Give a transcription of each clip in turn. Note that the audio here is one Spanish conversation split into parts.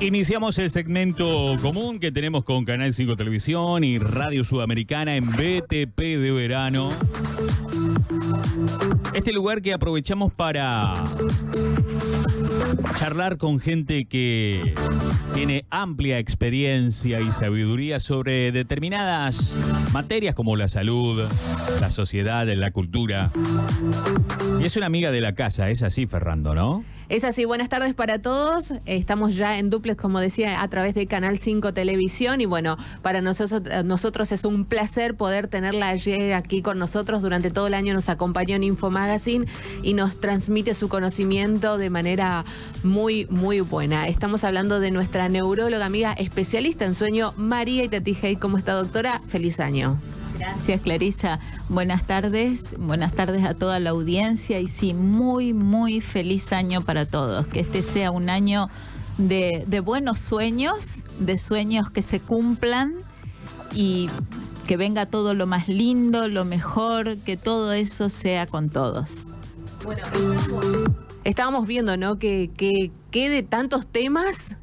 Iniciamos el segmento común que tenemos con Canal 5 Televisión y Radio Sudamericana en BTP de verano. Este lugar que aprovechamos para charlar con gente que tiene amplia experiencia y sabiduría sobre determinadas materias como la salud, la sociedad, la cultura. Y es una amiga de la casa, es así, Ferrando, ¿no? Es así, buenas tardes para todos. Estamos ya en duplex, como decía, a través de Canal 5 Televisión. Y bueno, para nosotros es un placer poder tenerla ayer aquí con nosotros. Durante todo el año nos acompañó en Info Magazine y nos transmite su conocimiento de manera muy, muy buena. Estamos hablando de nuestra neuróloga amiga especialista en sueño, María Itatí. ¿Cómo está, doctora? Feliz año. Gracias, Clarisa. Buenas tardes a toda la audiencia y sí, muy, muy feliz año para todos. Que este sea un año de buenos sueños, de sueños que se cumplan y que venga todo lo más lindo, lo mejor, que todo eso sea con todos. Bueno, estábamos viendo, ¿no? Que de tantos temas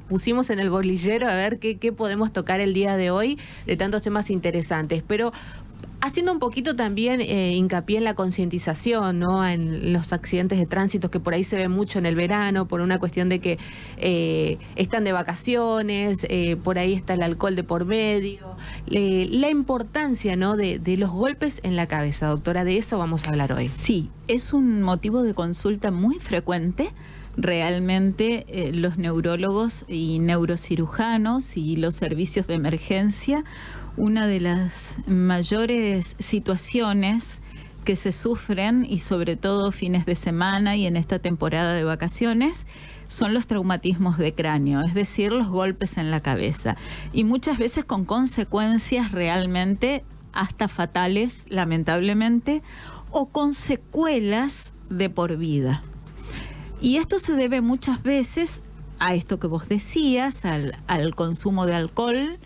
pusimos en el bolillero a ver qué podemos tocar el día de hoy, de tantos temas interesantes, pero haciendo un poquito también hincapié en la concientización, ¿no? En los accidentes de tránsito que por ahí se ven mucho en el verano, por una cuestión de que están de vacaciones, por ahí está el alcohol de por medio, la importancia, ¿no? de los golpes en la cabeza, doctora, de eso vamos a hablar hoy. Sí, es un motivo de consulta muy frecuente. Realmente los neurólogos y neurocirujanos y los servicios de emergencia, una de las mayores situaciones que se sufren, y sobre todo fines de semana y en esta temporada de vacaciones, son los traumatismos de cráneo, es decir, los golpes en la cabeza. Y muchas veces con consecuencias realmente hasta fatales, lamentablemente, o con secuelas de por vida. Y esto se debe muchas veces a esto que vos decías, al consumo de alcohol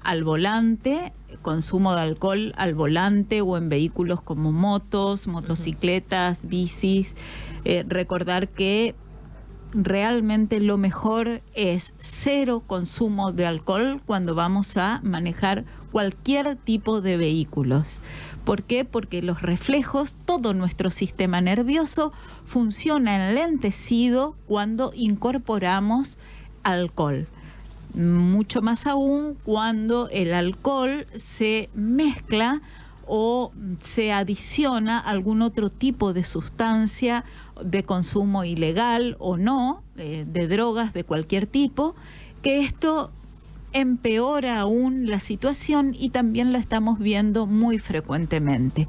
al volante, consumo de alcohol al volante o en vehículos como motos, motocicletas, bicis. Recordar que realmente lo mejor es cero consumo de alcohol cuando vamos a manejar cualquier tipo de vehículos. ¿Por qué? Porque los reflejos, todo nuestro sistema nervioso funciona enlentecido cuando incorporamos alcohol. Mucho más aún cuando el alcohol se mezcla o se adiciona a algún otro tipo de sustancia de consumo ilegal o no, de drogas de cualquier tipo, que esto empeora aún la situación y también la estamos viendo muy frecuentemente.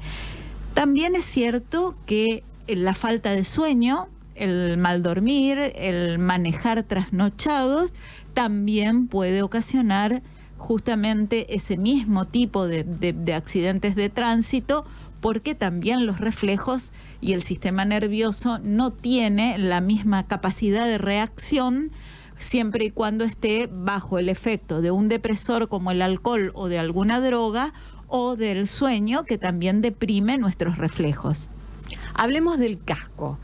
También es cierto que la falta de sueño, el mal dormir, el manejar trasnochados, también puede ocasionar justamente ese mismo tipo de accidentes de tránsito, porque también los reflejos y el sistema nervioso no tiene la misma capacidad de reacción siempre y cuando esté bajo el efecto de un depresor como el alcohol o de alguna droga o del sueño, que también deprime nuestros reflejos. Hablemos del casco.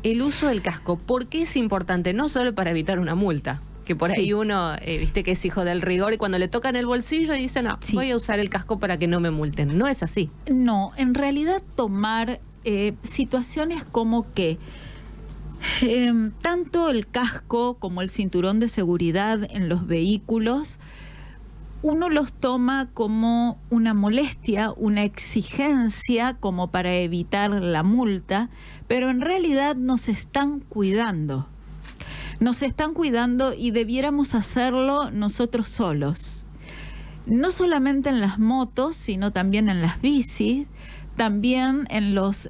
El uso del casco, ¿por qué es importante? No solo para evitar una multa, que por ahí uno, viste que es hijo del rigor y cuando le tocan el bolsillo dice, no, voy a usar el casco para que no me multen. No es así. No, en realidad tomar situaciones como que tanto el casco como el cinturón de seguridad en los vehículos, uno los toma como una molestia, una exigencia como para evitar la multa, pero en realidad nos están cuidando. Nos están cuidando y debiéramos hacerlo nosotros solos. No solamente en las motos, sino también en las bicis, también en los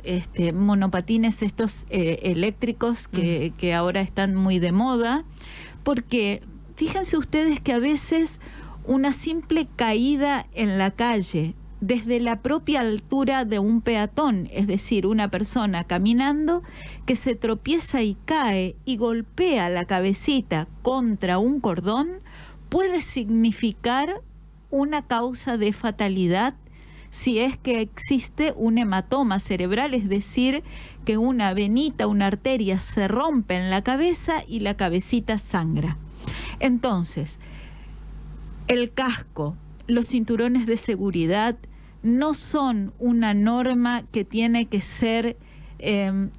monopatines estos eléctricos que ahora están muy de moda, porque fíjense ustedes que a veces una simple caída en la calle desde la propia altura de un peatón, es decir, una persona caminando que se tropieza y cae y golpea la cabecita contra un cordón, puede significar una causa de fatalidad si es que existe un hematoma cerebral, es decir, que una venita, una arteria se rompe en la cabeza y la cabecita sangra. Entonces, el casco, los cinturones de seguridad no son una norma que tiene que ser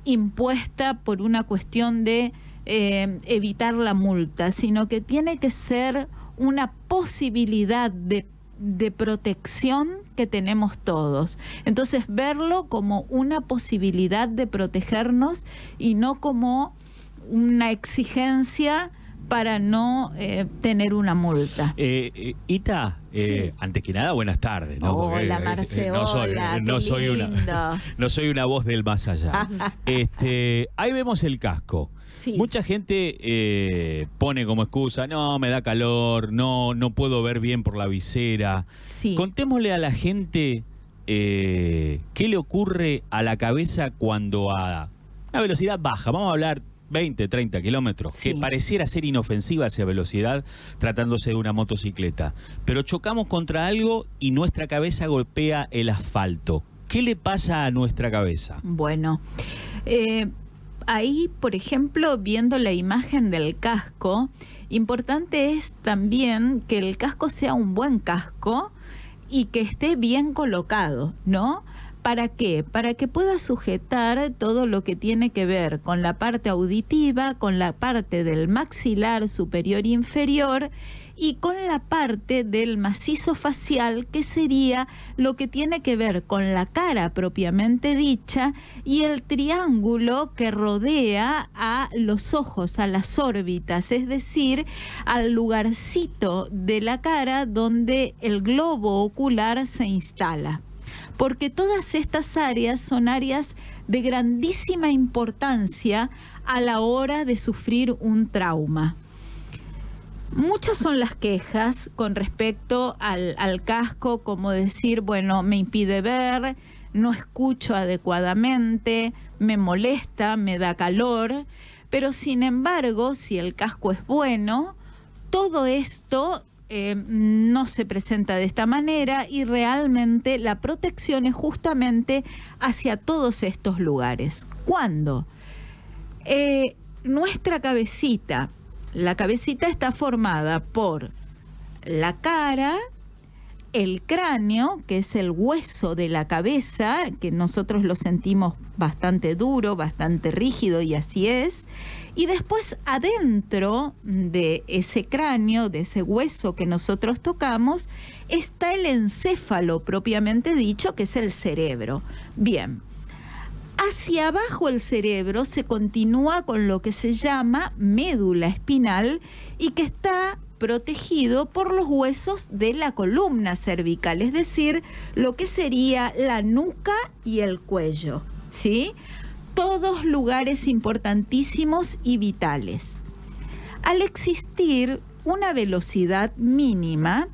impuesta por una cuestión de evitar la multa, sino que tiene que ser una posibilidad de protección que tenemos todos. Entonces, verlo como una posibilidad de protegernos y no como una exigencia para no tener no multa. Ita, sí. Antes que nada, buenas tardes, ¿no? Hola, Marce, hola, no soy una voz del más allá. Ahí vemos el casco. Sí. Mucha gente pone como excusa, no, me da calor, no puedo ver bien por la visera. Sí. Contémosle a la gente qué le ocurre a la cabeza cuando a una velocidad baja, vamos a hablar 20, 30 kilómetros, sí, que pareciera ser inofensiva esa velocidad tratándose de una motocicleta, pero chocamos contra algo y nuestra cabeza golpea el asfalto. ¿Qué le pasa a nuestra cabeza? Bueno, ahí, por ejemplo, viendo la imagen del casco, importante es también que el casco sea un buen casco y que esté bien colocado, ¿no? ¿Para qué? Para que pueda sujetar todo lo que tiene que ver con la parte auditiva, con la parte del maxilar superior e inferior y con la parte del macizo facial, que sería lo que tiene que ver con la cara propiamente dicha y el triángulo que rodea a los ojos, a las órbitas, es decir, al lugarcito de la cara donde el globo ocular se instala. Porque todas estas áreas son áreas de grandísima importancia a la hora de sufrir un trauma. Muchas son las quejas con respecto al casco, como decir, bueno, me impide ver, no escucho adecuadamente, me molesta, me da calor, pero sin embargo, si el casco es bueno, todo esto no se presenta de esta manera y realmente la protección es justamente hacia todos estos lugares. ¿Cuándo? Nuestra cabecita, la cabecita está formada por la cara, el cráneo, que es el hueso de la cabeza, que nosotros lo sentimos bastante duro, bastante rígido, y así es. Y después adentro de ese cráneo, de ese hueso que nosotros tocamos, está el encéfalo propiamente dicho, que es el cerebro. Bien, hacia abajo el cerebro se continúa con lo que se llama médula espinal y que está protegido por los huesos de la columna cervical, es decir, lo que sería la nuca y el cuello, ¿sí? Todos lugares importantísimos y vitales. Al existir una velocidad mínima,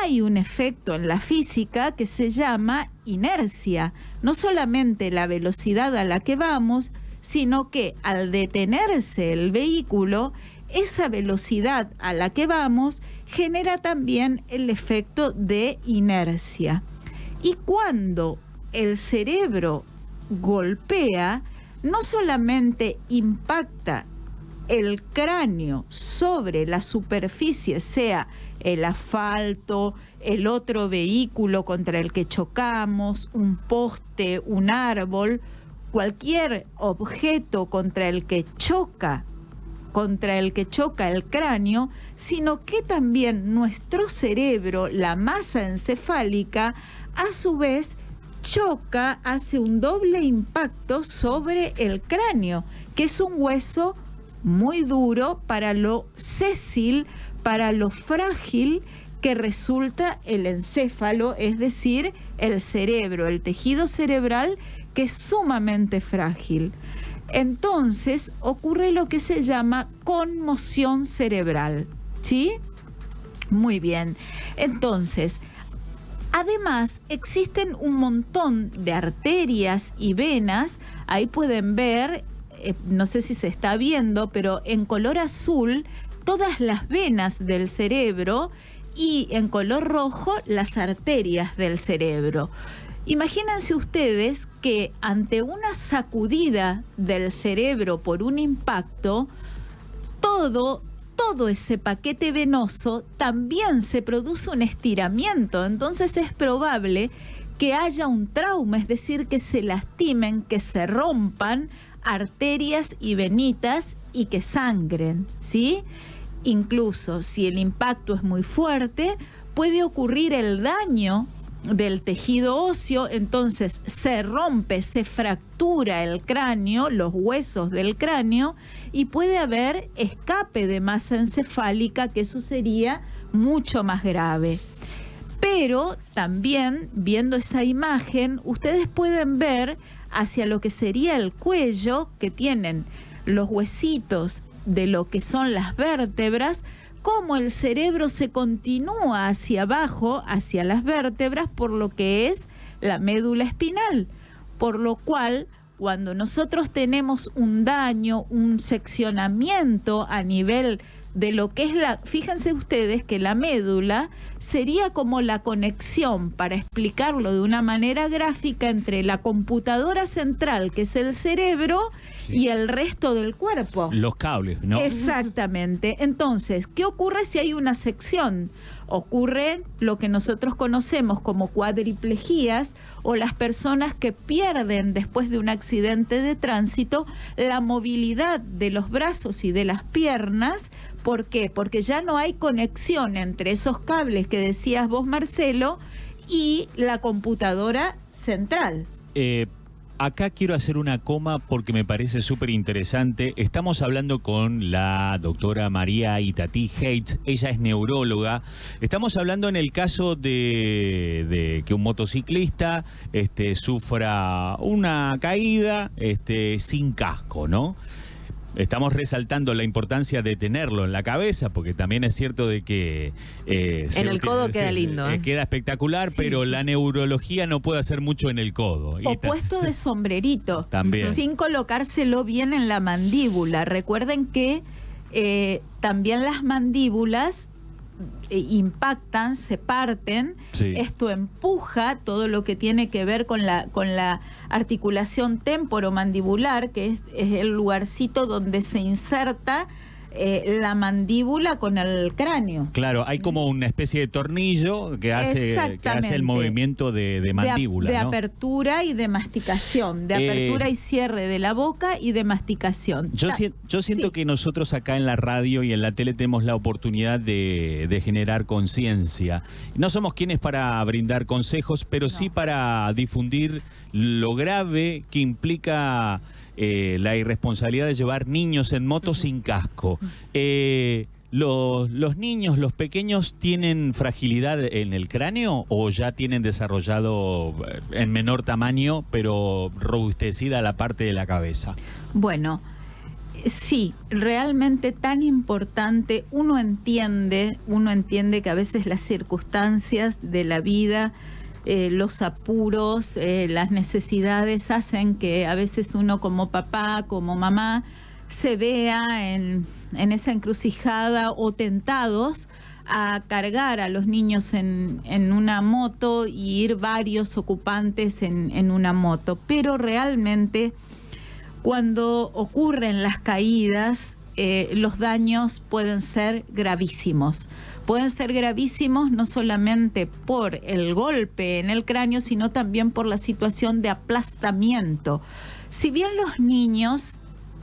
hay un efecto en la física que se llama inercia. No solamente la velocidad a la que vamos, sino que al detenerse el vehículo, esa velocidad a la que vamos genera también el efecto de inercia. Y cuando el cerebro golpea, no solamente impacta el cráneo sobre la superficie, sea el asfalto, el otro vehículo contra el que chocamos, un poste, un árbol, cualquier objeto contra el que choca el cráneo, sino que también nuestro cerebro, la masa encefálica, a su vez choca, hace un doble impacto sobre el cráneo, que es un hueso muy duro para lo sésil, para lo frágil que resulta el encéfalo, es decir, el cerebro, el tejido cerebral, que es sumamente frágil. Entonces ocurre lo que se llama conmoción cerebral, ¿sí? Muy bien. Entonces, Además, existen un montón de arterias y venas. Ahí pueden ver, no sé si se está viendo, pero en color azul, todas las venas del cerebro y en color rojo, las arterias del cerebro. Imagínense ustedes que ante una sacudida del cerebro por un impacto, todo ese paquete venoso también se produce un estiramiento. Entonces es probable que haya un trauma, es decir, que se lastimen, que se rompan arterias y venitas y que sangren, ¿sí? Incluso si el impacto es muy fuerte, puede ocurrir el daño del tejido óseo, entonces se rompe, se fractura el cráneo, los huesos del cráneo, y puede haber escape de masa encefálica, que eso sería mucho más grave. Pero también, viendo esa imagen, ustedes pueden ver hacia lo que sería el cuello, que tienen los huesitos de lo que son las vértebras, cómo el cerebro se continúa hacia abajo, hacia las vértebras, por lo que es la médula espinal. Por lo cual, cuando nosotros tenemos un daño, un seccionamiento a nivel de lo que es fíjense ustedes que la médula sería como la conexión, para explicarlo de una manera gráfica, entre la computadora central, que es el cerebro, y el resto del cuerpo. Los cables, ¿no? Exactamente. Entonces, ¿qué ocurre si hay una sección? Ocurre lo que nosotros conocemos como cuadriplejías, o las personas que pierden después de un accidente de tránsito la movilidad de los brazos y de las piernas. ¿Por qué? Porque ya no hay conexión entre esos cables que decías vos, Marcelo, y la computadora central. Acá quiero hacer una coma porque me parece súper interesante. Estamos hablando con la doctora María Itatí Heitz. Ella es neuróloga. Estamos hablando en el caso de que un motociclista sufra una caída sin casco, ¿no? Estamos resaltando la importancia de tenerlo en la cabeza, porque también es cierto de que... en el codo queda lindo. Queda espectacular, sí. Pero la neurología no puede hacer mucho en el codo. O puesto de sombrerito, también, sin colocárselo bien en la mandíbula. Recuerden que también las mandíbulas impactan, se parten, sí. Esto empuja todo lo que tiene que ver con la articulación temporomandibular, que es el lugarcito donde se inserta la mandíbula con el cráneo. Claro, hay como una especie de tornillo que hace el movimiento de mandíbula, de ¿no? Apertura y de masticación, de apertura y cierre de la boca y de masticación. Yo siento sí. Que nosotros acá en la radio y en la tele tenemos la oportunidad de generar conciencia. No somos quienes para brindar consejos, pero sí para difundir lo grave que implica la irresponsabilidad de llevar niños en moto sin casco. ¿Los niños, los pequeños, tienen fragilidad en el cráneo o ya tienen desarrollado en menor tamaño, pero robustecida la parte de la cabeza? Bueno, sí, realmente tan importante. Uno entiende que a veces las circunstancias de la vida, los apuros, las necesidades hacen que a veces uno como papá, como mamá, se vea en esa encrucijada o tentados a cargar a los niños en una moto y ir varios ocupantes en una moto. Pero realmente cuando ocurren las caídas, los daños pueden ser gravísimos. Pueden ser gravísimos no solamente por el golpe en el cráneo, sino también por la situación de aplastamiento. Si bien los niños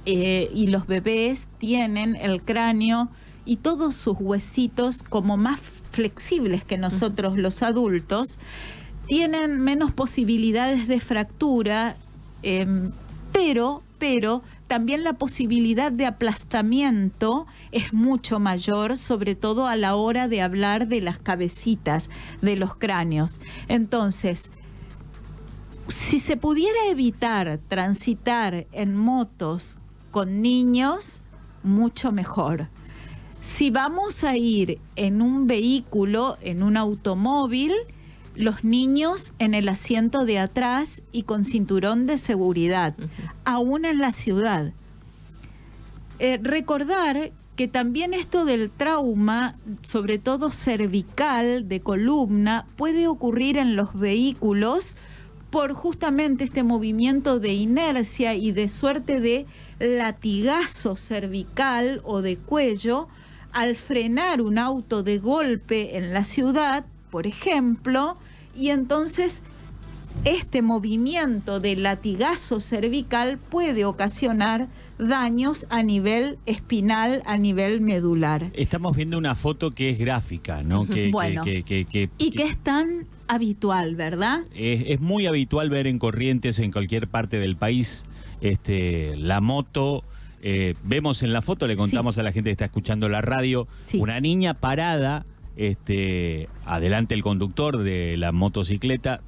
y los bebés tienen el cráneo y todos sus huesitos como más flexibles que nosotros los adultos, tienen menos posibilidades de fractura, pero también la posibilidad de aplastamiento es mucho mayor, sobre todo a la hora de hablar de las cabecitas, de los cráneos. Entonces, si se pudiera evitar transitar en motos con niños, mucho mejor. Si vamos a ir en un vehículo, en un automóvil, los niños en el asiento de atrás y con cinturón de seguridad, aún en la ciudad. Recordar que también esto del trauma, sobre todo cervical, de columna, puede ocurrir en los vehículos por justamente este movimiento de inercia y de suerte de latigazo cervical o de cuello al frenar un auto de golpe en la ciudad, por ejemplo, y entonces este movimiento de latigazo cervical puede ocasionar daños a nivel espinal, a nivel medular. Estamos viendo una foto que es gráfica, ¿no? Bueno, y que es tan habitual, ¿verdad? Es muy habitual ver en Corrientes, en cualquier parte del país, la moto. Vemos en la foto, le contamos a la gente que está escuchando la radio, una niña parada, adelante el conductor de la motocicleta.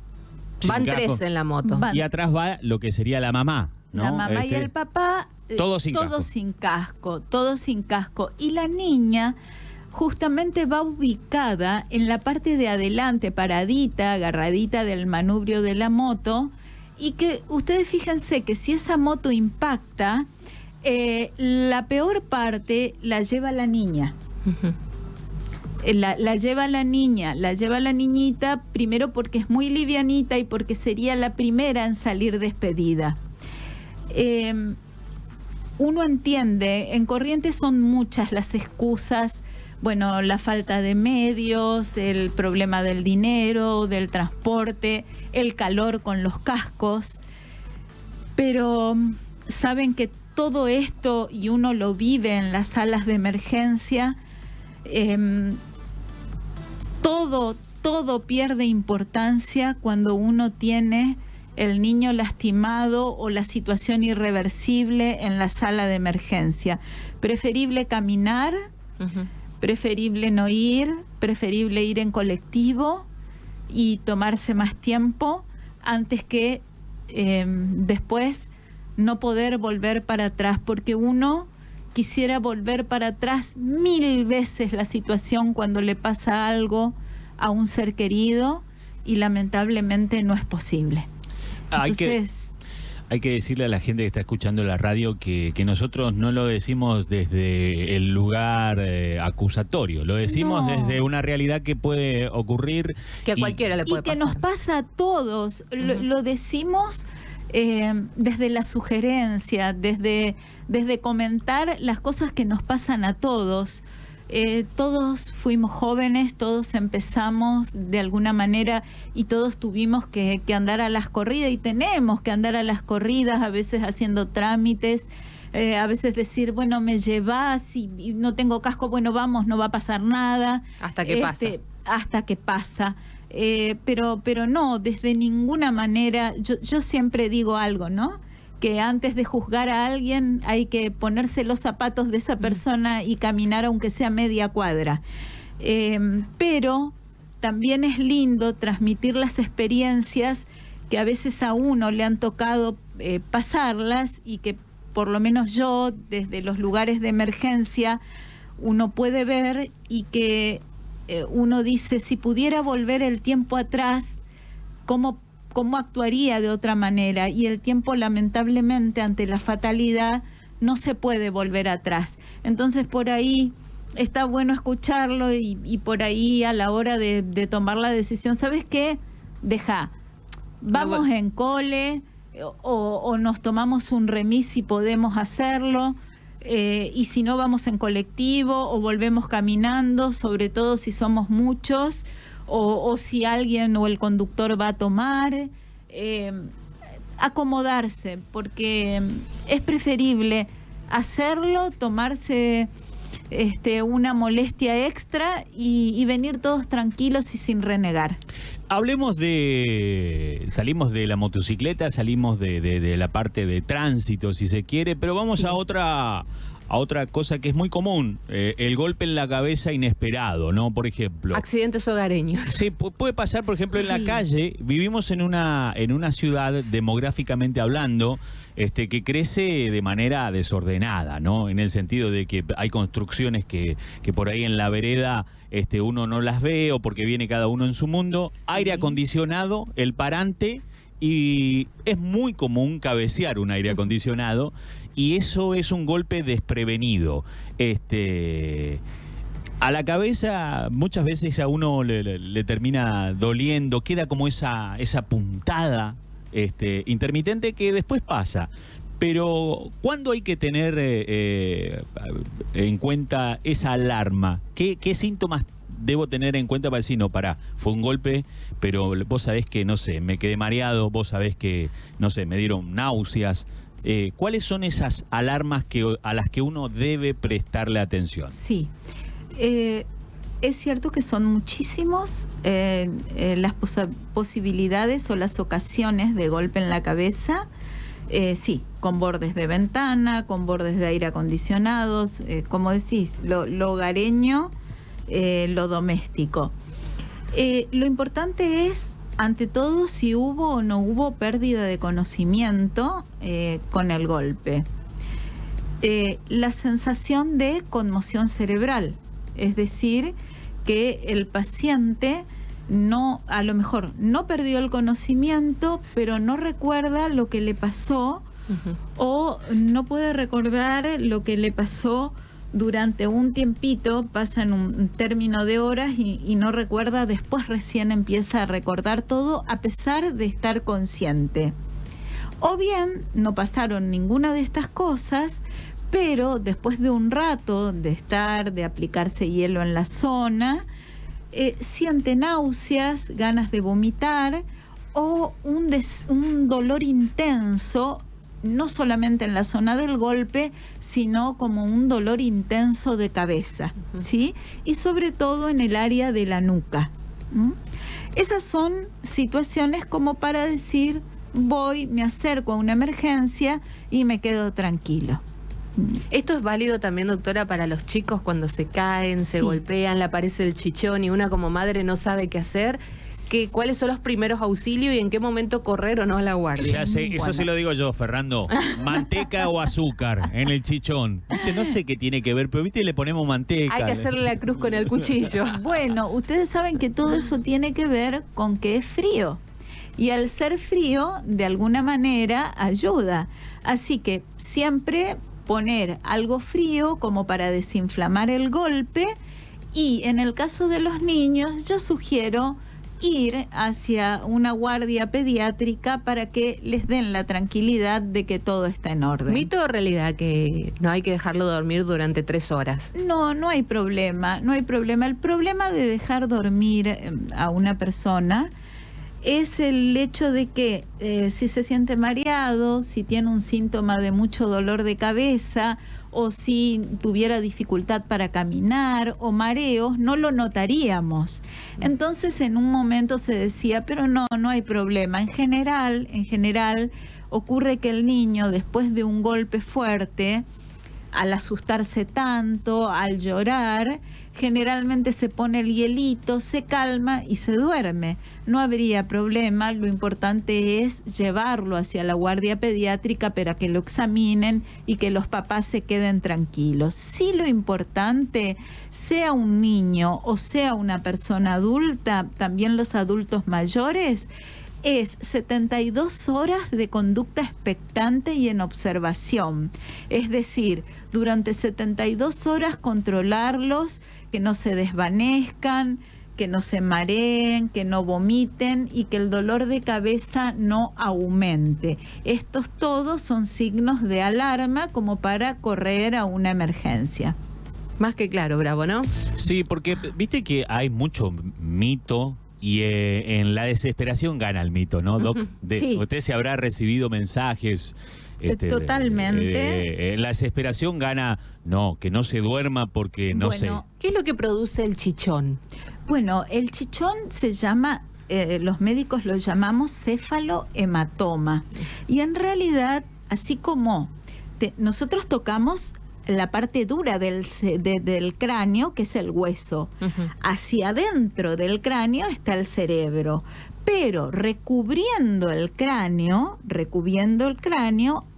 Van tres en la moto. Y atrás va lo que sería la mamá, ¿no? La mamá y el papá. Todos sin casco. Y la niña justamente va ubicada en la parte de adelante, paradita, agarradita del manubrio de la moto, y que ustedes fíjense que si esa moto impacta, la peor parte la lleva la niña. La lleva la niñita, primero porque es muy livianita y porque sería la primera en salir despedida. Uno entiende, en Corrientes son muchas las excusas, bueno, la falta de medios, el problema del dinero, del transporte, el calor con los cascos, pero saben que todo esto, y uno lo vive en las salas de emergencia, todo pierde importancia cuando uno tiene el niño lastimado o la situación irreversible en la sala de emergencia. Preferible caminar, preferible no ir, preferible ir en colectivo y tomarse más tiempo antes que después no poder volver para atrás, porque uno quisiera volver para atrás 1000 veces la situación cuando le pasa algo a un ser querido y lamentablemente no es posible. Hay que decirle a la gente que está escuchando la radio que nosotros no lo decimos desde el lugar acusatorio, lo decimos desde una realidad que puede ocurrir. Que a cualquiera le puede pasar. Y que nos pasa a todos. Lo decimos desde la sugerencia, desde comentar las cosas que nos pasan a todos. Todos fuimos jóvenes, todos empezamos de alguna manera y todos tuvimos que andar a las corridas y tenemos que andar a las corridas, a veces haciendo trámites, a veces decir, bueno, me llevas y no tengo casco, bueno, vamos, no va a pasar nada. Hasta que pasa. Hasta que pasa. Pero no, desde ninguna manera, yo siempre digo algo, ¿no? Que antes de juzgar a alguien hay que ponerse los zapatos de esa persona y caminar aunque sea media cuadra. Pero también es lindo transmitir las experiencias que a veces a uno le han tocado pasarlas y que por lo menos yo desde los lugares de emergencia uno puede ver y que uno dice, si pudiera volver el tiempo atrás, ¿cómo actuaría de otra manera? Y el tiempo, lamentablemente, ante la fatalidad, no se puede volver atrás. Entonces, por ahí está bueno escucharlo y por ahí a la hora de tomar la decisión, ¿sabes qué? Deja, vamos en cole o nos tomamos un remis si podemos hacerlo, y si no, vamos en colectivo o volvemos caminando, sobre todo si somos muchos, o si alguien o el conductor va a tomar, acomodarse, porque es preferible hacerlo, tomarse una molestia extra y venir todos tranquilos y sin renegar. Hablemos salimos de la motocicleta, salimos de la parte de tránsito, si se quiere, pero vamos a a otra cosa que es muy común, el golpe en la cabeza inesperado, ¿no? Por ejemplo. Accidentes hogareños. Sí, puede pasar, por ejemplo, en la calle. Vivimos en una ciudad, demográficamente hablando, que crece de manera desordenada, ¿no? En el sentido de que hay construcciones que por ahí en la vereda uno no las ve, o porque viene cada uno en su mundo. Aire acondicionado, el parante, y es muy común cabecear un aire acondicionado, y eso es un golpe desprevenido. A la cabeza muchas veces a uno le termina doliendo, queda como esa puntada intermitente que después pasa. Pero ¿cuándo hay que tener en cuenta esa alarma? ¿Qué síntomas debo tener en cuenta para decir, no, pará, fue un golpe, pero vos sabés que, no sé, me quedé mareado, vos sabés que, no sé, me dieron náuseas? ¿Cuáles son esas alarmas a las que uno debe prestarle atención? Sí, es cierto que son muchísimos las posibilidades o las ocasiones de golpe en la cabeza. Sí, con bordes de ventana, con bordes de aire acondicionados, como decís, lo hogareño, lo doméstico. Lo importante es, ante todo, si hubo o no hubo pérdida de conocimiento con el golpe. La sensación de conmoción cerebral, es decir, que el paciente a lo mejor no perdió el conocimiento, pero no recuerda lo que le pasó, o no puede recordar lo que le pasó durante un tiempito, pasa en un término de horas y no recuerda, después recién empieza a recordar todo a pesar de estar consciente. O bien no pasaron ninguna de estas cosas, pero después de un rato de aplicarse hielo en la zona, siente náuseas, ganas de vomitar o un dolor intenso, no solamente en la zona del golpe, sino como un dolor intenso de cabeza, ¿sí? Y sobre todo en el área de la nuca. Esas son situaciones como para decir, me acerco a una emergencia y me quedo tranquilo. ¿Esto es válido también, doctora, para los chicos cuando se caen, se golpean, le aparece el chichón y una como madre no sabe qué hacer? ¿Cuáles son los primeros auxilios y en qué momento correr o no a la guardia? Ya sé, eso sí lo digo yo, Fernando. ¿Manteca o azúcar en el chichón? ¿Viste? No sé qué tiene que ver, pero ¿viste? Le ponemos manteca. Hay que hacerle la cruz con el cuchillo. Bueno, ustedes saben que todo eso tiene que ver con que es frío. Y al ser frío, de alguna manera, ayuda. Así que siempre poner algo frío como para desinflamar el golpe, y en el caso de los niños yo sugiero ir hacia una guardia pediátrica para que les den la tranquilidad de que todo está en orden. ¿Mito o realidad que no hay que dejarlo dormir durante 3 horas? No hay problema, no hay problema. El problema de dejar dormir a una persona es el hecho de que si se siente mareado, si tiene un síntoma de mucho dolor de cabeza, o si tuviera dificultad para caminar o mareos, no lo notaríamos. Entonces en un momento se decía, pero no hay problema. En general ocurre que el niño, después de un golpe fuerte, al asustarse tanto, al llorar, generalmente se pone el hielito, se calma y se duerme. No habría problema, lo importante es llevarlo hacia la guardia pediátrica para que lo examinen y que los papás se queden tranquilos. Sí, lo importante, sea un niño o sea una persona adulta, también los adultos mayores, es 72 horas de conducta expectante y en observación. Es decir, durante 72 horas controlarlos, que no se desvanezcan, que no se mareen, que no vomiten y que el dolor de cabeza no aumente. Estos todos son signos de alarma como para correr a una emergencia. Más que claro, Bravo, ¿no? Sí, porque viste que hay mucho mito. Y en la desesperación gana el mito, ¿no, Doc? Sí. Usted se habrá recibido mensajes. Totalmente. En la desesperación gana, que no se duerma porque no sé. ¿Qué es lo que produce el chichón? Bueno, el chichón se llama, los médicos lo llamamos céfalohematoma. Y en realidad, así como nosotros tocamos la parte dura del cráneo, que es el hueso. Hacia adentro del cráneo está el cerebro. Pero recubriendo el cráneo,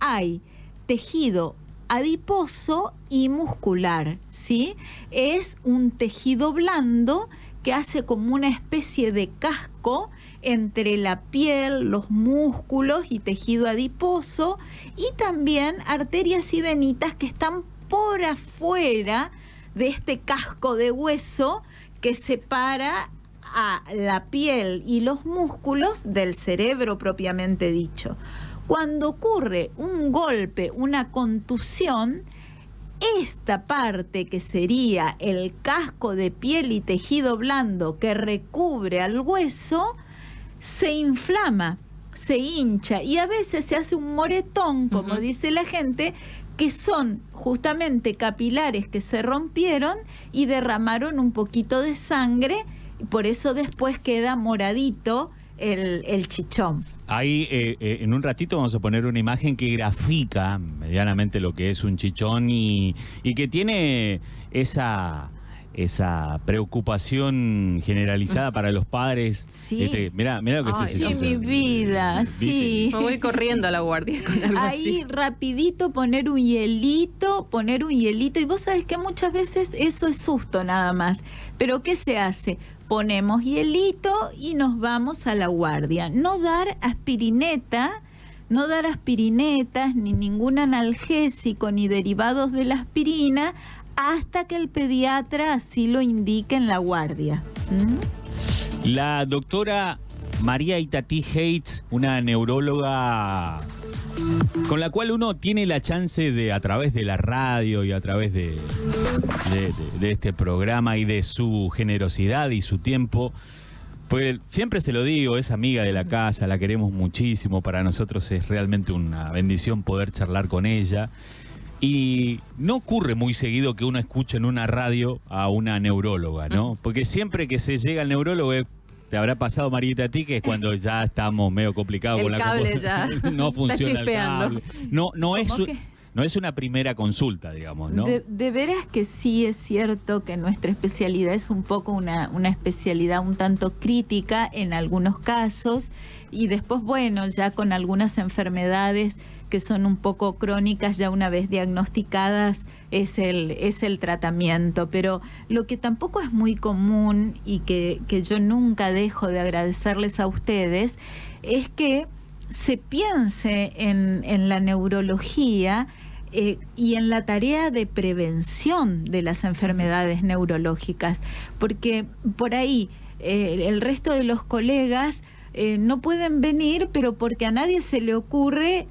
hay tejido adiposo y muscular, ¿sí? Es un tejido blando que hace como una especie de casco entre la piel, los músculos y tejido adiposo, y también arterias y venitas que están por afuera de este casco de hueso que separa a la piel y los músculos del cerebro propiamente dicho. Cuando ocurre un golpe, una contusión, esta parte que sería el casco de piel y tejido blando que recubre al hueso, se inflama, se hincha y a veces se hace un moretón, como dice la gente, que son justamente capilares que se rompieron y derramaron un poquito de sangre, y por eso después queda moradito el chichón. Ahí en un ratito vamos a poner una imagen que grafica medianamente lo que es un chichón y que tiene esa preocupación generalizada para los padres. Sí. Mirá lo que es sí, mi vida, sí. Me voy corriendo a la guardia con algo ahí así. Rapidito poner un hielito, y vos sabés que muchas veces eso es susto nada más. Pero ¿qué se hace? Ponemos hielito y nos vamos a la guardia. No dar aspirinetas, ni ningún analgésico, ni derivados de la aspirina, hasta que el pediatra así lo indique en la guardia. La doctora María Itatí Heitz, una neuróloga con la cual uno tiene la chance de, a través de la radio y a través de este programa y de su generosidad y su tiempo, pues siempre se lo digo, es amiga de la casa, la queremos muchísimo, para nosotros es realmente una bendición poder charlar con ella. Y no ocurre muy seguido que uno escuche en una radio a una neuróloga, ¿no? Porque siempre que se llega al neurólogo, te habrá pasado, Marieta, a ti, que es cuando ya estamos medio complicados el con la cable ya no funciona el chispeando. cable. No es una primera consulta, digamos, ¿no? De veras que sí es cierto que nuestra especialidad es un poco una especialidad un tanto crítica en algunos casos, y después, bueno, ya con algunas enfermedades que son un poco crónicas, ya una vez diagnosticadas es el tratamiento. Pero lo que tampoco es muy común y que yo nunca dejo de agradecerles a ustedes es que se piense en la neurología y en la tarea de prevención de las enfermedades neurológicas, porque por ahí el resto de los colegas no pueden venir, pero porque a nadie se le ocurre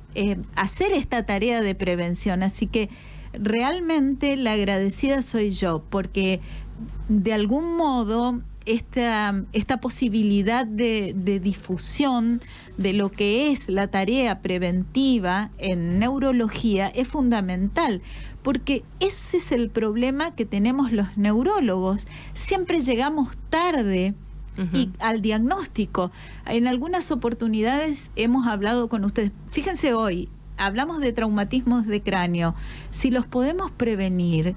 hacer esta tarea de prevención. Así que realmente la agradecida soy yo, porque de algún modo esta posibilidad de difusión de lo que es la tarea preventiva en neurología es fundamental, porque ese es el problema que tenemos los neurólogos. Siempre llegamos tarde y al diagnóstico. En algunas oportunidades hemos hablado con ustedes. Fíjense, hoy hablamos de traumatismos de cráneo. Si los podemos prevenir,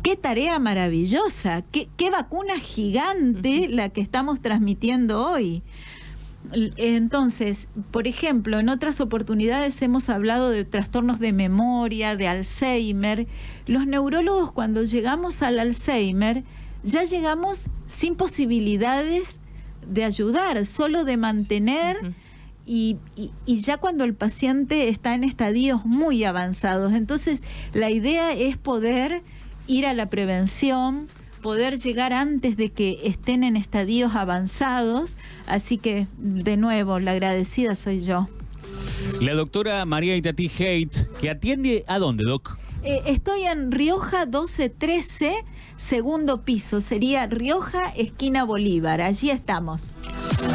qué tarea maravillosa, qué vacuna gigante la que estamos transmitiendo hoy. Entonces, por ejemplo, en otras oportunidades hemos hablado de trastornos de memoria, de Alzheimer. Los neurólogos, cuando llegamos al Alzheimer, ya llegamos sin posibilidades de ayudar, solo de mantener, y ya cuando el paciente está en estadios muy avanzados. Entonces, la idea es poder ir a la prevención, poder llegar antes de que estén en estadios avanzados. Así que, de nuevo, la agradecida soy yo. La doctora María Itatí Heitz, que atiende ¿a dónde, Doc? Estoy en Rioja 1213, segundo piso. Sería Rioja, esquina Bolívar. Allí estamos.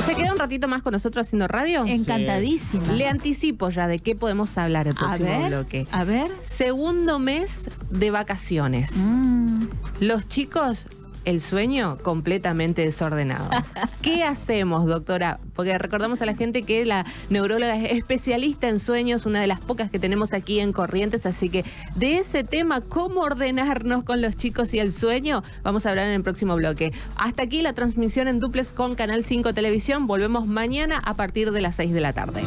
¿Se queda un ratito más con nosotros haciendo radio? Encantadísima. Le anticipo ya de qué podemos hablar el próximo bloque. A ver. Segundo mes de vacaciones. Los chicos el sueño completamente desordenado. ¿Qué hacemos, doctora? Porque recordamos a la gente que la neuróloga es especialista en sueños, una de las pocas que tenemos aquí en Corrientes, así que de ese tema, cómo ordenarnos con los chicos y el sueño, vamos a hablar en el próximo bloque. Hasta aquí la transmisión en duplex con Canal 5 Televisión. Volvemos mañana a partir de las 6 de la tarde.